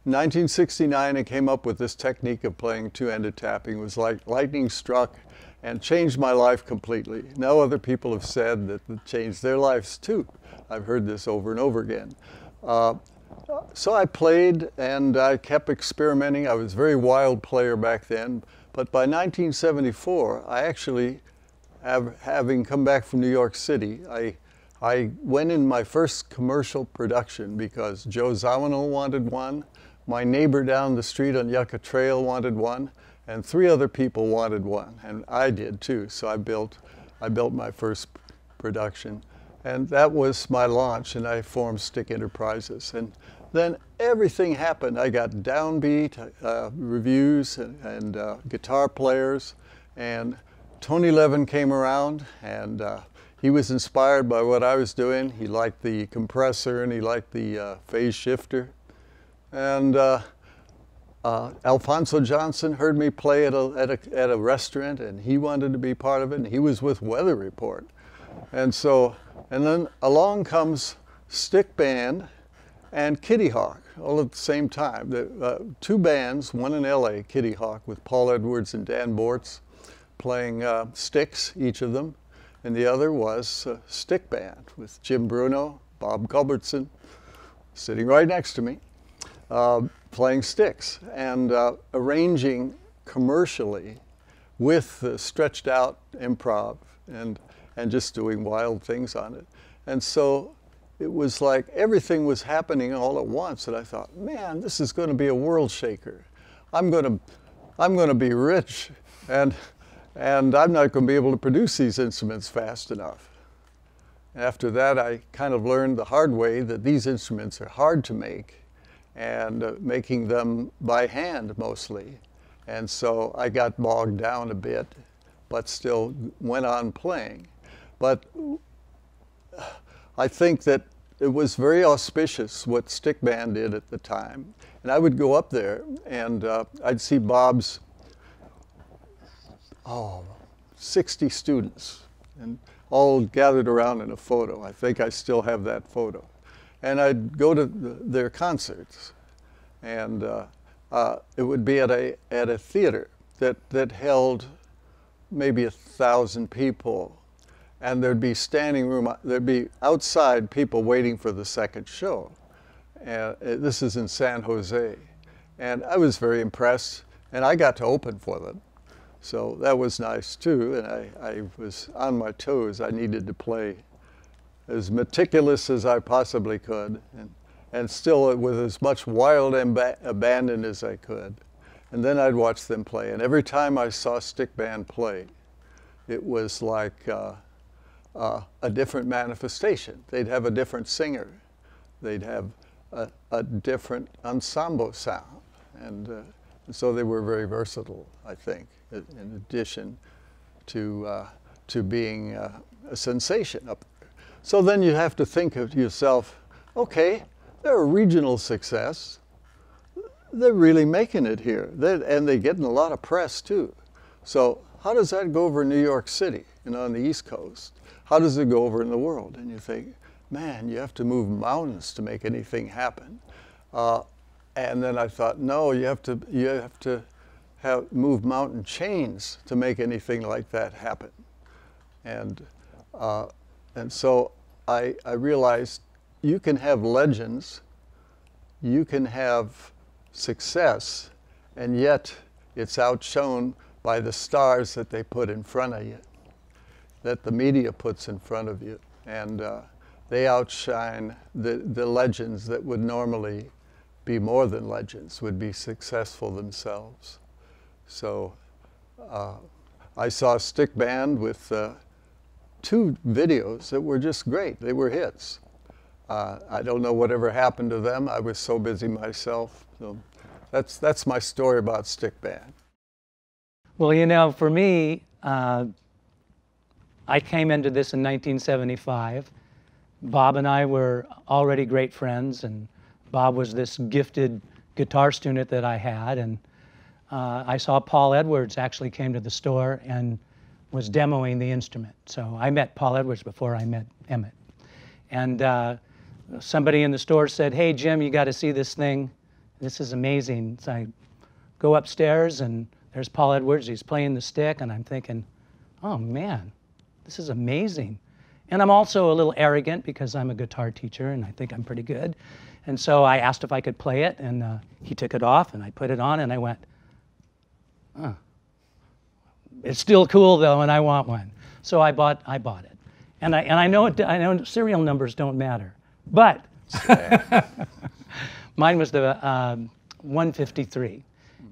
In 1969, I came up with this technique of playing two-handed tapping. It was like lightning struck and changed my life completely. Now other people have said that it changed their lives too. I've heard this over and over again. So I played and I kept experimenting. I was a very wild player back then. But by 1974, I actually, having come back from New York City, I went in my first commercial production because Joe Zawinul wanted one, my neighbor down the street on Yucca Trail wanted one, and 3 other people wanted one, and I did too. So I built my first production, and that was my launch, and I formed Stick Enterprises. And then everything happened. I got downbeat reviews and guitar players, and Tony Levin came around, and he was inspired by what I was doing. He liked the compressor and he liked the phase shifter. And Alfonso Johnson heard me play at a restaurant, and he wanted to be part of it, and he was with Weather Report. And then along comes Stickband and Kitty Hawk, all at the same time. The 2 bands, one in LA, Kitty Hawk, with Paul Edwards and Dan Bortz, playing sticks, each of them. And the other was Stickband with Jim Bruno, Bob Culbertson, sitting right next to me, playing sticks and arranging commercially with stretched out improv and just doing wild things on it. And so it was like everything was happening all at once, and I thought, man, this is going to be a world shaker. I'm going to be rich, and I'm not going to be able to produce these instruments fast enough. After that, I kind of learned the hard way that these instruments are hard to make, and making them by hand mostly. And so I got bogged down a bit, but still went on playing. But I think that it was very auspicious what Stickband did at the time. And I would go up there and I'd see Bob's 60 students, and all gathered around in a photo. I think I still have that photo. And I'd go to their concerts, and it would be at a theater that held maybe 1,000 people, and there'd be standing room, there'd be outside people waiting for the second show. And this is in San Jose. And I was very impressed, and I got to open for them. So that was nice too, and I was on my toes. I needed to play as meticulous as I possibly could, and still with as much wild abandon as I could. And then I'd watch them play, and every time I saw Stickband play, it was like a different manifestation. They'd have a different singer. They'd have a different ensemble sound, and so they were very versatile, I think, in addition to being a sensation up there. So then you have to think of yourself, okay, they're a regional success. They're really making it here, and they're getting a lot of press too. So how does that go over in New York City and on the East Coast? How does it go over in the world? And you think, man, you have to move mountains to make anything happen. And then I thought, no, you have to move mountain chains to make anything like that happen. And so I realized you can have legends, you can have success, and yet it's outshone by the stars that they put in front of you, that the media puts in front of you. And they outshine the legends that would normally be more than legends, would be successful themselves. So I saw Stickband with 2 videos that were just great. They were hits. I don't know whatever happened to them. I was so busy myself. So that's my story about Stickband. Well, you know, for me, I came into this in 1975. Bob and I were already great friends, and Bob was this gifted guitar student that I had, and I saw Paul Edwards actually came to the store and was demoing the instrument. So I met Paul Edwards before I met Emmett. And somebody in the store said, hey, Jim, you got to see this thing. this is amazing. So I go upstairs, and there's Paul Edwards. He's playing the stick, and I'm thinking, oh man, this is amazing. And I'm also a little arrogant because I'm a guitar teacher, and I think I'm pretty good. And so I asked if I could play it, and he took it off, and I put it on, and I went, oh, it's still cool though, and I want one. So I bought it. And I know serial numbers don't matter, but mine was the 153.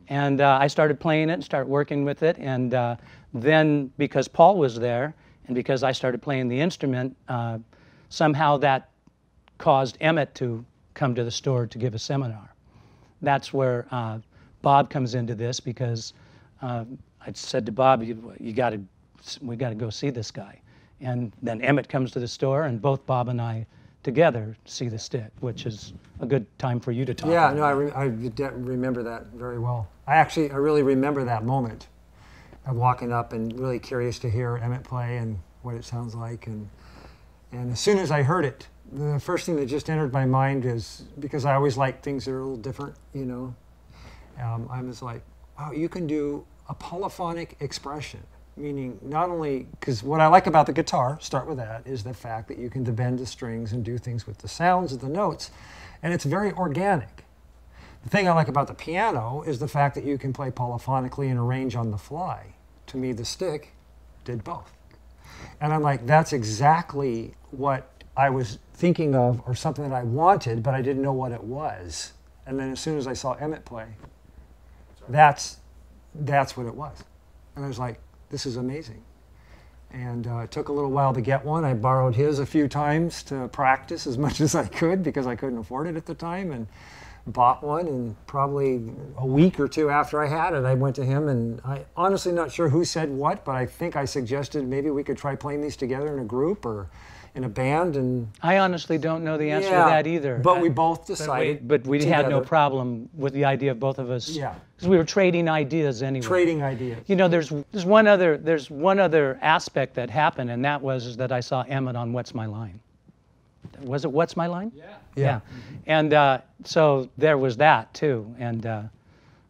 And I started playing it and started working with it. And then because Paul was there and because I started playing the instrument, somehow that caused Emmett to come to the store to give a seminar. That's where Bob comes into this, because I said to Bob, we got to go see this guy. And then Emmett comes to the store, and both Bob and I together see the stick, which is a good time for you to talk Yeah, about. no, I remember that very well. I really remember that moment of walking up and really curious to hear Emmett play and what it sounds like. And as soon as I heard it, the first thing that just entered my mind is, because I always like things that are a little different, you know, I was like, wow, you can do a polyphonic expression. Meaning not only, because what I like about the guitar, start with that, is the fact that you can bend the strings and do things with the sounds of the notes, and it's very organic. The thing I like about the piano is the fact that you can play polyphonically and arrange on the fly. To me, the stick did both. And I'm like, that's exactly what I was thinking of, or something that I wanted, but I didn't know what it was. And then as soon as I saw Emmett play, that's what it was. And I was like, this is amazing. And it took a little while to get one. I borrowed his a few times to practice as much as I could, because I couldn't afford it at the time, and bought one. And probably a week or two after I had it, I went to him, and I honestly not sure who said what, but I think I suggested maybe we could try playing these together in a group or in a band. And I honestly don't know the answer to that either. But we both decided. But we had no problem with the idea of both of us. Yeah. Because we were trading ideas anyway. Trading ideas. You know, there's one other aspect that happened, and that was that I saw Emmett on What's My Line. Was it What's My Line? Yeah. Yeah. And so there was that too, and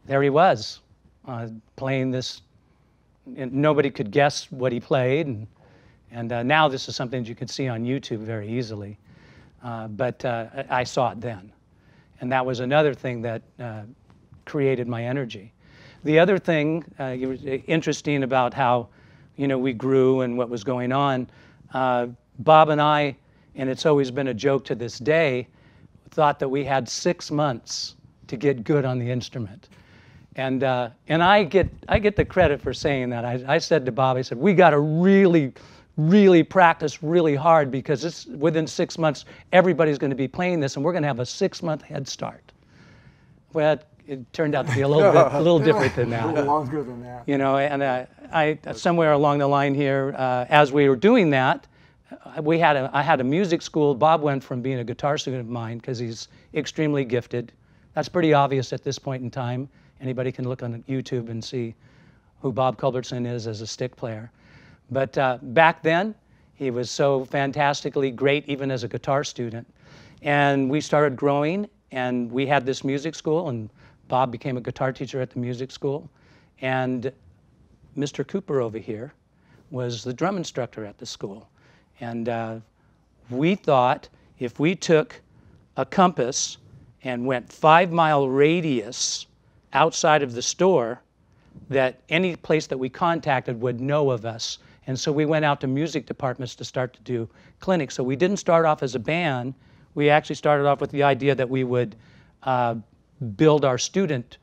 there he was playing this. And nobody could guess what he played, and now this is something that you can see on YouTube very easily. But I saw it then, and that was another thing that created my energy. The other thing interesting about how, you know, we grew and what was going on, Bob and I, and it's always been a joke to this day, thought that we had 6 months to get good on the instrument. And I get the credit for saying that. I said to Bob, I said, we got to really practice really hard, because it's within 6 months, everybody's going to be playing this, and we're going to have a 6-month head start. Well, it turned out to be a little different than that. A little longer than that. You know, and I somewhere along the line here, as we were doing that, I had a music school. Bob went from being a guitar student of mine, because he's extremely gifted. That's pretty obvious at this point in time. Anybody can look on YouTube and see who Bob Culbertson is as a stick player. But back then, he was so fantastically great, even as a guitar student. And we started growing, and we had this music school, and Bob became a guitar teacher at the music school. And Mr. Cooper over here was the drum instructor at the school. And we thought if we took a compass and went 5-mile radius outside of the store, that any place that we contacted would know of us. And so we went out to music departments to start to do clinics. So we didn't start off as a band. We actually started off with the idea that we would build our students.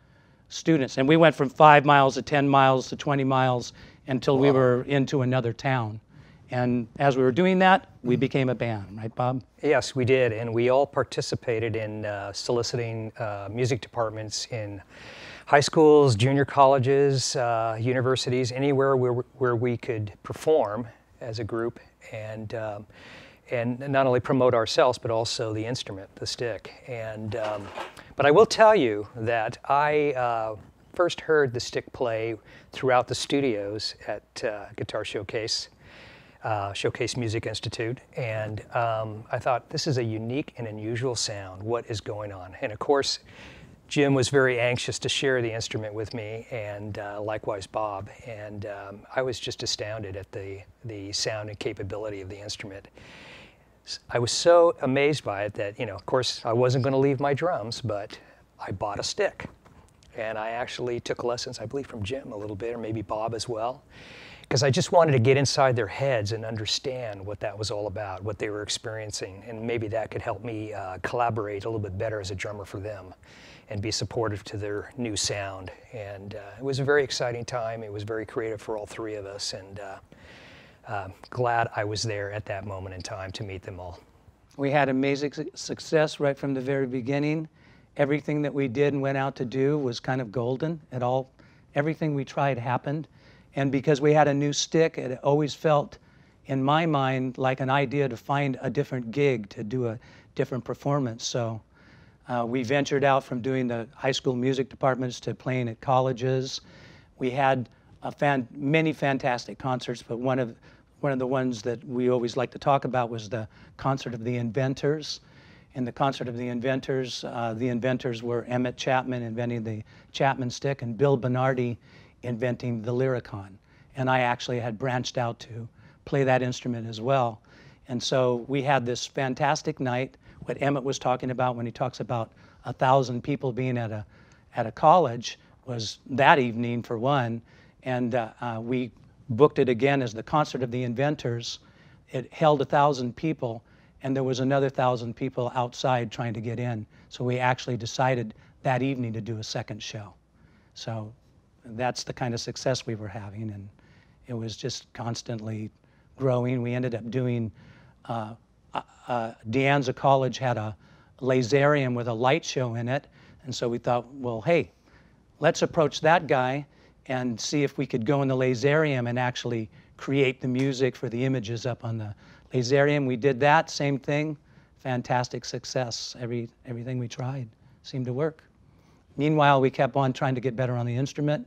And we went from 5 miles to 10 miles to 20 miles until we were into another town. And as we were doing that, we became a band, right, Bob? Yes, we did, and we all participated in soliciting music departments in high schools, junior colleges, universities, anywhere where we could perform as a group and not only promote ourselves, but also the instrument, the stick. And but I will tell you that I first heard the stick play throughout the studios at Guitar Showcase. Showcase Music Institute, and I thought, this is a unique and unusual sound. What is going on? And of course, Jim was very anxious to share the instrument with me, and likewise Bob. And I was just astounded at the sound and capability of the instrument. I was so amazed by it that, of course, I wasn't going to leave my drums, but I bought a stick. And I actually took lessons, I believe, from Jim a little bit, or maybe Bob as well, because I just wanted to get inside their heads and understand what that was all about, what they were experiencing, and maybe that could help me collaborate a little bit better as a drummer for them and be supportive to their new sound. And it was a very exciting time. It was very creative for all three of us, and glad I was there at that moment in time to meet them all. We had amazing success right from the very beginning. Everything that we did and went out to do was kind of golden. Everything we tried happened. And because we had a new stick, it always felt, in my mind, like an idea to find a different gig, to do a different performance. So we ventured out from doing the high school music departments to playing at colleges. We had many fantastic concerts, but one of the ones that we always like to talk about was the Concert of the Inventors. In the Concert of the Inventors were Emmett Chapman inventing the Chapman stick and Bill Bernardi inventing the Lyricon. And I actually had branched out to play that instrument as well. And so we had this fantastic night. What Emmett was talking about when he talks about 1,000 people being at a college was that evening for one. And we booked it again as the Concert of the Inventors. It held 1,000 people, and there was another 1,000 people outside trying to get in. So we actually decided that evening to do a second show. So that's the kind of success we were having, and it was just constantly growing. We ended up doing, DeAnza College had a laserium with a light show in it, and so we thought, well, hey, let's approach that guy and see if we could go in the laserium and actually create the music for the images up on the laserium. We did that, same thing, fantastic success. Everything we tried seemed to work. Meanwhile, we kept on trying to get better on the instrument.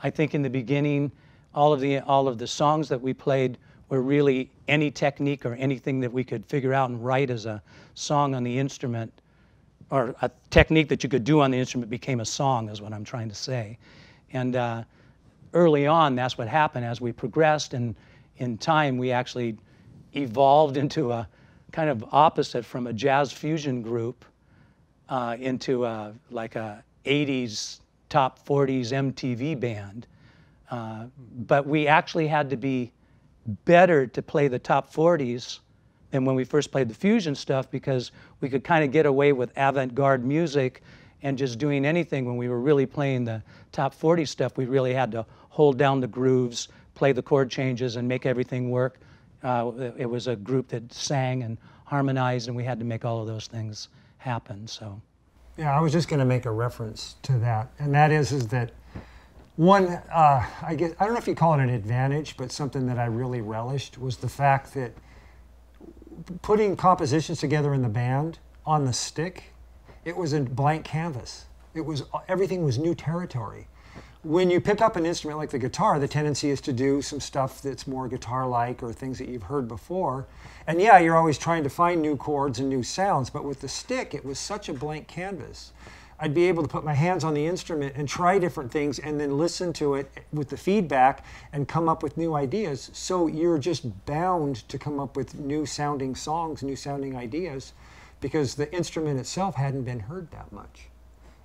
I think in the beginning, all of the songs that we played were really any technique or anything that we could figure out and write as a song on the instrument, or a technique that you could do on the instrument became a song, is what I'm trying to say. And early on, that's what happened. As we progressed, and in time, we actually evolved into a kind of opposite from a jazz fusion group into like a 80s, top 40s MTV band. But we actually had to be better to play the top 40s than when we first played the fusion stuff, because we could kind of get away with avant-garde music and just doing anything. When we were really playing the top 40 stuff, we really had to hold down the grooves, play the chord changes, and make everything work. It was a group that sang and harmonized, and we had to make all of those things happen. So, yeah, I was just going to make a reference to that, and that is that one, I guess, I don't know if you call it an advantage, but something that I really relished was the fact that putting compositions together in the band on the stick, it was a blank canvas. Everything was new territory. When you pick up an instrument like the guitar, the tendency is to do some stuff that's more guitar-like or things that you've heard before. And yeah, you're always trying to find new chords and new sounds, but with the stick, it was such a blank canvas. I'd be able to put my hands on the instrument and try different things and then listen to it with the feedback and come up with new ideas. So you're just bound to come up with new sounding songs, new sounding ideas, because the instrument itself hadn't been heard that much.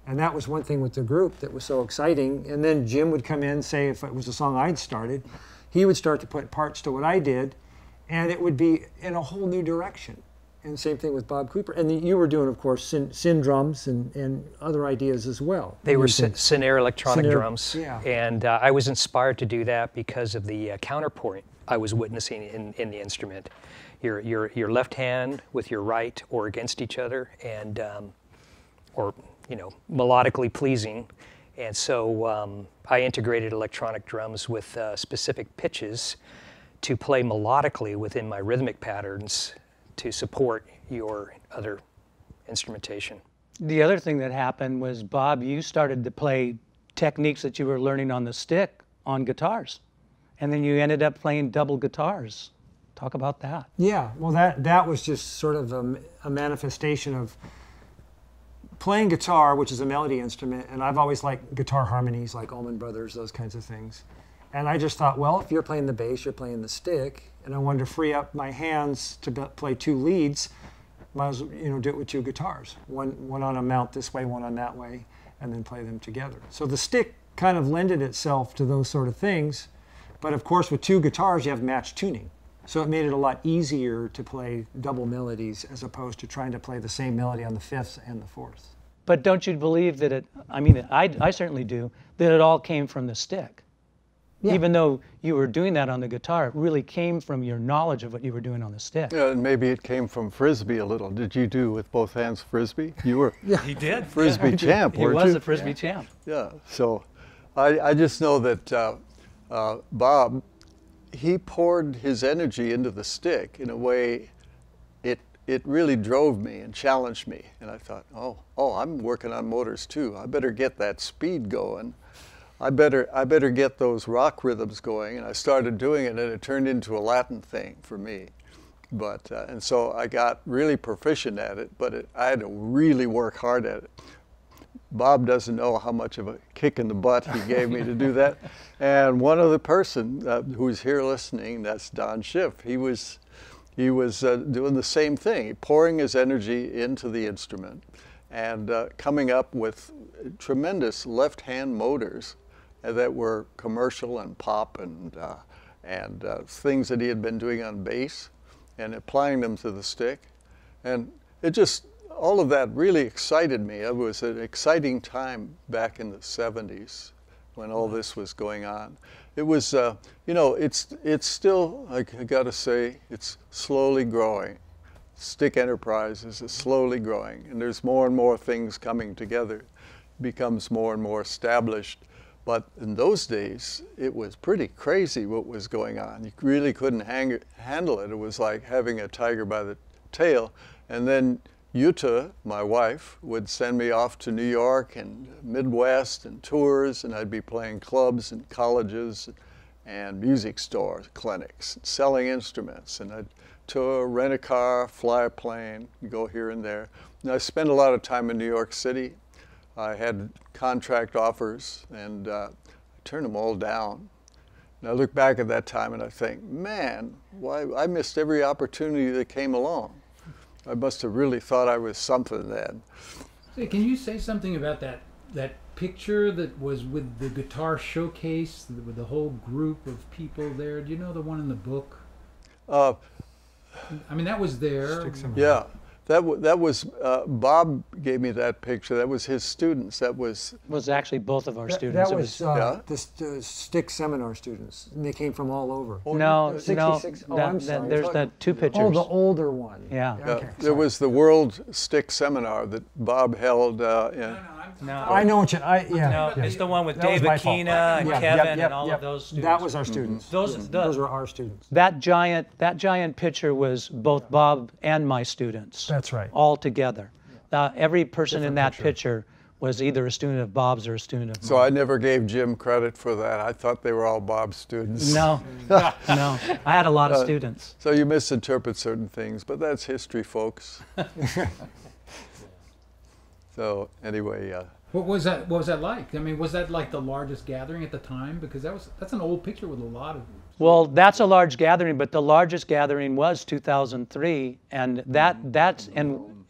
And that was one thing with the group that was so exciting. And then Jim would come in, say if it was a song I'd started, he would start to put parts to what I did, and it would be in a whole new direction. And same thing with Bob Cooper. And you were doing, of course, syn drums and other ideas as well. They were Sinair electronic drums. Yeah. And I was inspired to do that because of the counterpoint I was witnessing in the instrument. Your left hand with your right or against each other, and or melodically pleasing. And so I integrated electronic drums with specific pitches to play melodically within my rhythmic patterns to support your other instrumentation. the other thing that happened was, Bob, you started to play techniques that you were learning on the stick on guitars. And then you ended up playing double guitars. Talk about that. Yeah, well, that was just sort of a manifestation of playing guitar, which is a melody instrument, and I've always liked guitar harmonies like Allman Brothers, those kinds of things. And I just thought, well, if you're playing the bass, you're playing the stick, and I wanted to free up my hands to play 2 leads, might as well, do it with 2 guitars. One on a mount this way, one on that way, and then play them together. So the stick kind of lended itself to those sort of things, but of course with 2 guitars you have matched tuning. So it made it a lot easier to play double melodies as opposed to trying to play the same melody on the 5th and the 4th. But don't you believe that it, I mean, I certainly do, that it all came from the stick? Yeah. Even though you were doing that on the guitar, it really came from your knowledge of what you were doing on the stick. Yeah, and maybe it came from Frisbee a little. Did you do with both hands Frisbee? You were He did. Frisbee champ, weren't you? He was a Frisbee champ. Yeah, so I just know that Bob, he poured his energy into the stick in a way it really drove me and challenged me. And I thought, oh, I'm working on motors too. I better get that speed going. I better get those rock rhythms going. And I started doing it, and it turned into a Latin thing for me. But and so I got really proficient at it, but I had to really work hard at it. Bob doesn't know how much of a kick in the butt he gave me to do that. And one other person who's here listening, that's Don Schiff. He was doing the same thing, pouring his energy into the instrument and coming up with tremendous left-hand motors that were commercial and pop and things that he had been doing on bass and applying them to the stick. And it just, all of that really excited me. It was an exciting time back in the 70s when all this was going on. It was, it's still, I gotta say, it's slowly growing. Stick Enterprises is slowly growing, and there's more and more things coming together. It becomes more and more established. But in those days, it was pretty crazy what was going on. You really couldn't handle it. It was like having a tiger by the tail. And then Yuta, my wife, would send me off to New York and Midwest and tours, and I'd be playing clubs and colleges and music stores, clinics, selling instruments. And I'd tour, rent a car, fly a plane, go here and there. And I spent a lot of time in New York City. I had contract offers, and I turned them all down. And I look back at that time and I think, man, why I missed every opportunity that came along. I must have really thought I was something then. Say, can you say something about that picture that was with the guitar showcase, with the whole group of people there? Do you know the one in the book? I mean, that was there. Yeah. That was, Bob gave me that picture. That was his students. That was actually both of our students. That was the stick seminar students. And they came from all over. No, 66. no, I'm sorry. there's that 2 pictures. Oh, the older one. Yeah. Okay, there was the World Stick Seminar that Bob held in. No, I know what you, no, it's the one with Dave Aquina and Kevin and all of those students. That was our students. Those were our students. That giant picture was both Bob and my students. That's right. All together. Every person in that picture was either a student of Bob's or a student of mine. So I never gave Jim credit for that. I thought they were all Bob's students. No, no. I had a lot of students. So you misinterpret certain things, but that's history, folks. So anyway, What was that like? I mean, was that like the largest gathering at the time? Because that's an old picture with a lot of. Well, that's a large gathering, but the largest gathering was 2003, and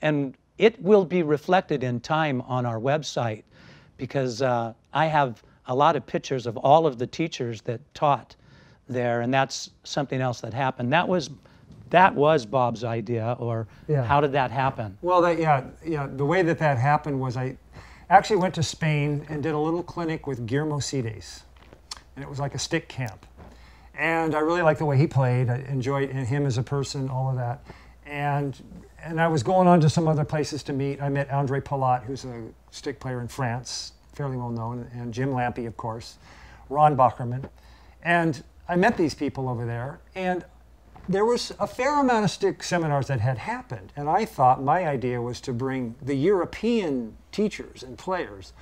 and it will be reflected in time on our website, because I have a lot of pictures of all of the teachers that taught there, and that's something else that happened. That was Bob's idea, or how did that happen? Well, the way that happened was I actually went to Spain and did a little clinic with Guillermo Cides, and it was like a stick camp. And I really liked the way he played. I enjoyed him as a person, all of that. And I was going on to some other places to meet. I met Andre Palat, who's a stick player in France, fairly well known, and Jim Lampe, of course, Ron Bacherman. And I met these people over there, and there was a fair amount of stick seminars that had happened. And I thought my idea was to bring the European teachers and players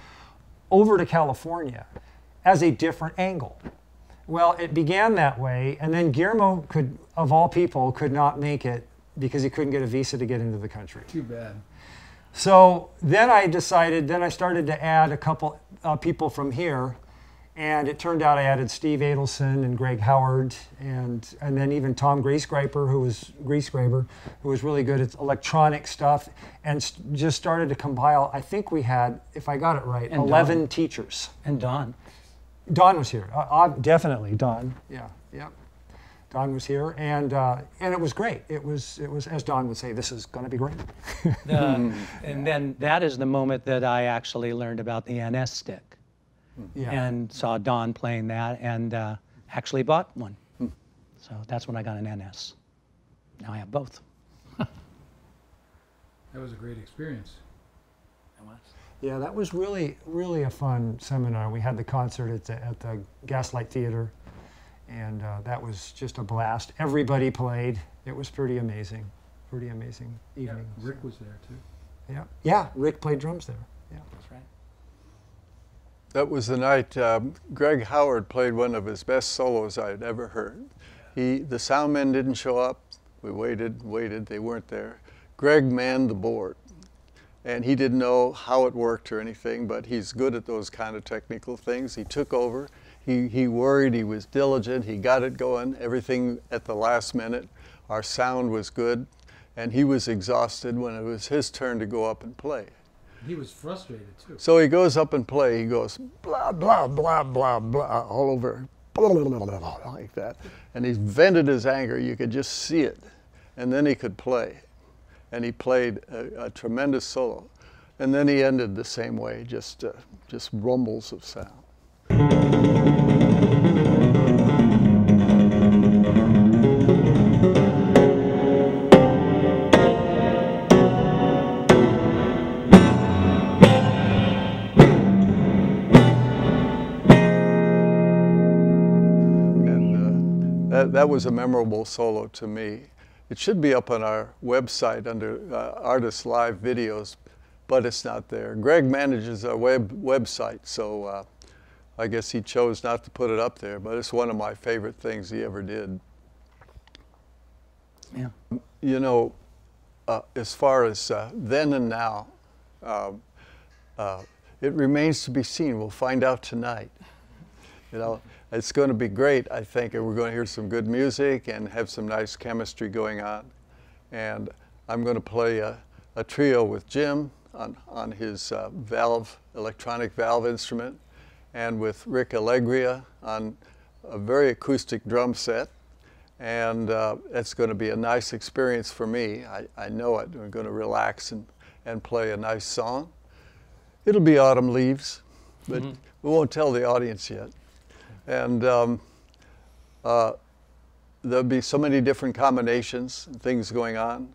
over to California as a different angle. Well, it began that way, and then Guillermo of all people, could not make it because he couldn't get a visa to get into the country. Too bad. So then I decided, then I started to add a couple people from here, and it turned out I added Steve Adelson and Greg Howard, and then even Tom Griesgraber, who was really good at electronic stuff, and just started to compile. I think we had, if I got it right, And 11 Don. teachers. And Don. Don was here. Definitely Don. Yeah. Don was here, and it was great. It was as Don would say, this is going to be great. And then that is the moment that I actually learned about the NS stick. Yeah. And saw Don playing that, and actually bought one. So that's when I got an NS. Now I have both. That was a great experience. It was. Yeah, that was really, really a fun seminar. We had the concert at the Gaslighter Theater, and that was just a blast. Everybody played. It was pretty amazing evening. Yeah, Rick was there too. Yeah, Rick played drums there. Yeah, That's right. That was the night Greg Howard played one of his best solos I had ever heard. The sound men didn't show up. We waited, they weren't there. Greg manned the board, and he didn't know how it worked or anything, but he's good at those kind of technical things. He took over. He worried, he was diligent, he got it going, everything at the last minute. Our sound was good, and he was exhausted when it was his turn to go up and play. He was frustrated too. So he goes up and play. He goes blah blah blah blah blah all over, blah, blah, blah, blah, blah, like that, and he vented his anger. You could just see it, and then he could play, and he played a tremendous solo, and then he ended the same way, just rumbles of sound. That was a memorable solo to me. It should be up on our website under Artist Live Videos, but it's not there. Greg manages our website, so I guess he chose not to put it up there, but it's one of my favorite things he ever did. Yeah. You know, as far as then and now, it remains to be seen. We'll find out tonight. You know, it's going to be great, I think, and we're going to hear some good music and have some nice chemistry going on. And I'm going to play a trio with Jim on his electronic valve instrument, and with Rick Allegria on a very acoustic drum set. And it's going to be a nice experience for me. I know it. We're going to relax and play a nice song. It'll be Autumn Leaves, but we won't tell the audience yet. And there'll be so many different combinations and things going on.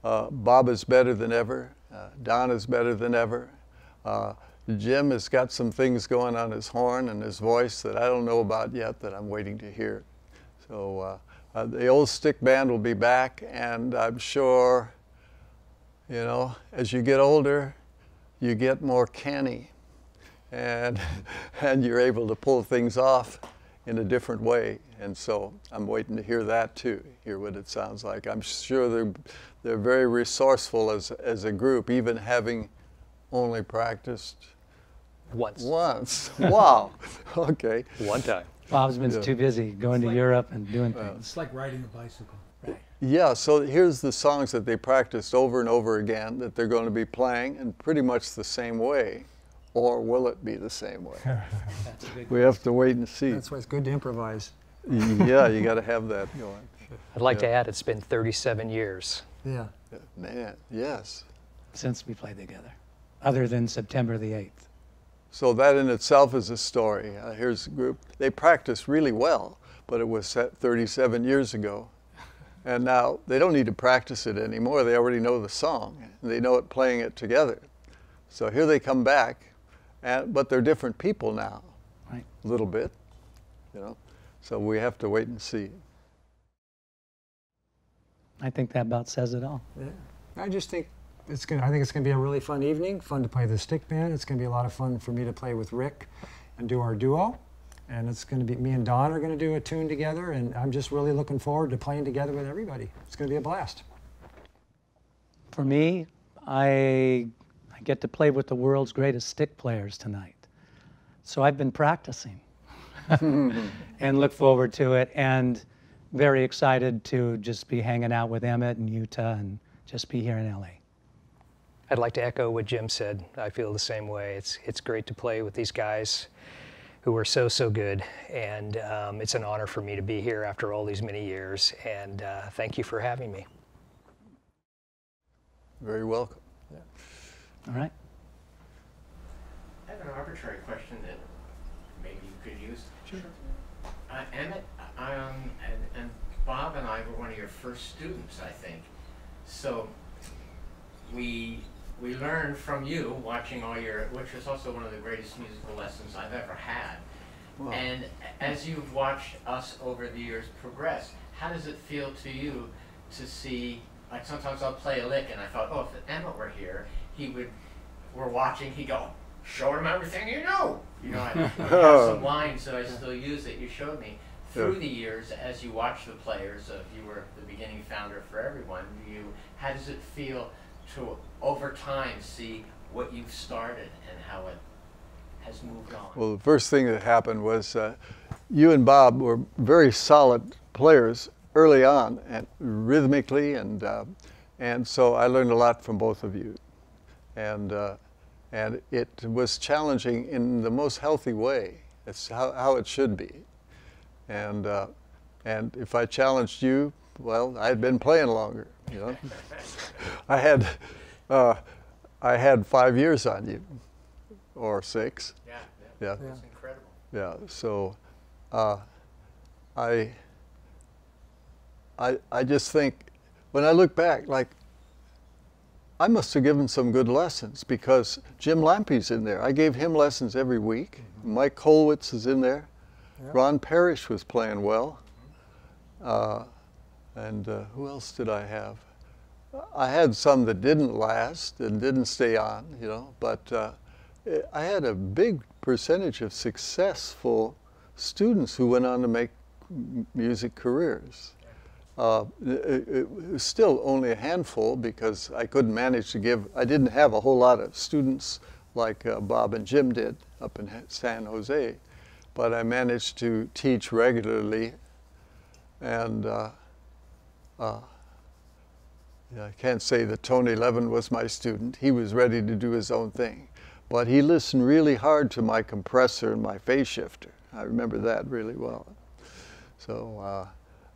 Bob is better than ever. Don is better than ever. Jim has got some things going on his horn and his voice that I don't know about yet, that I'm waiting to hear. So the old stick band will be back, and I'm sure, you know, as you get older, you get more canny. And you're able to pull things off in a different way. And so I'm waiting to hear that too, hear what it sounds like. I'm sure they're very resourceful as a group, even having only practiced Once. Wow. Okay. One time. Bob's been too busy going to Europe and doing things. It's like riding a bicycle. Right. Yeah, so here's the songs that they practiced over and over again that they're going to be playing in pretty much the same way. Or will it be the same way? That's a big We have to wait and see. that's why it's good to improvise. Yeah, you got to have that going. I'd like to add it's been 37 years. Yeah. Man, yes. since we played together, other than September the 8th. So that in itself is a story. Here's a group. They practiced really well, but it was set 37 years ago. And now they don't need to practice it anymore. They already know the song. And they know it playing it together. So here they come back, but they're different people now, Right. a little bit, you know. So we have to wait and see. I think that about says it all. Yeah. I just think I think it's gonna be a really fun evening, fun to play the stick band. It's gonna be a lot of fun for me to play with Rick and do our duo. And it's gonna be, me and Don are gonna do a tune together, and I'm just really looking forward to playing together with everybody. It's gonna be a blast. For me, I get to play with the world's greatest stick players tonight. So I've been practicing and look forward to it, and very excited to just be hanging out with Emmett and Utah and just be here in LA. I'd like to echo what Jim said. I feel the same way. It's great to play with these guys who are so good, and it's an honor for me to be here after all these many years, and thank you for having me. Very welcome. Yeah. All right. I have an arbitrary question that maybe you could use. Sure. Emmett, and Bob and I were one of your first students, I think. So we learned from you watching all your, which was also one of the greatest musical lessons I've ever had. Wow. And as you've watched us over the years progress, how does it feel to you to see, like sometimes I'll play a lick and I thought, oh, if Emmett were here, we're watching, he'd go, show him everything you know. You know, I have some lines that I still use that you showed me. Through the years, as you watch the players, you were the beginning founder for everyone, how does it feel to, over time, see what you've started and how it has moved on? Well, the first thing that happened was you and Bob were very solid players early on, and rhythmically, and so I learned a lot from both of you, and it was challenging in the most healthy way. It's how it should be, and if I challenged you, well, I had been playing longer, you know. I had 5 years on you, or 6. Yeah. That's incredible. Yeah. So, I just think, when I look back, like, I must have given some good lessons, because Jim Lampy's in there. I gave him lessons every week. Mm-hmm. Mike Kolwitz is in there. Yep. Ron Parrish was playing well. And who else did I have? I had some that didn't last and didn't stay on, you know, but I had a big percentage of successful students who went on to make music careers. It was still only a handful, because I couldn't manage to I didn't have a whole lot of students like Bob and Jim did up in San Jose, but I managed to teach regularly, and I can't say that Tony Levin was my student. He was ready to do his own thing, but he listened really hard to my compressor and my phase shifter. I remember that really well. So,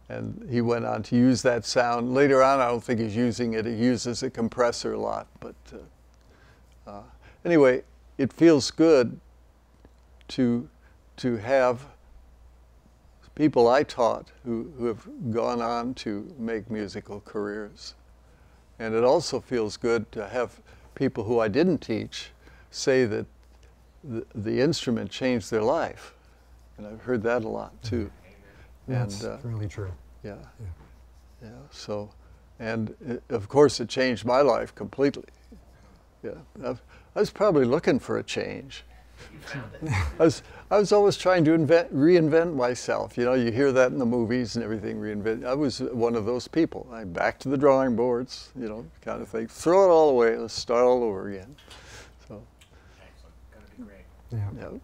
and he went on to use that sound. Later on, I don't think he's using it. He uses a compressor a lot. But anyway, it feels good to have people I taught who have gone on to make musical careers. And it also feels good to have people who I didn't teach say that the instrument changed their life. And I've heard that a lot too. That's really true. Yeah. So, and of course it changed my life completely. Yeah, I was probably looking for a change. You found it. I was always trying to reinvent myself. You know, you hear that in the movies and everything, reinvent. I was one of those people. Back to the drawing boards, you know, kind of thing. Throw it all away. Let's start all over again. So. Excellent. Going to be great. Yeah. Yeah.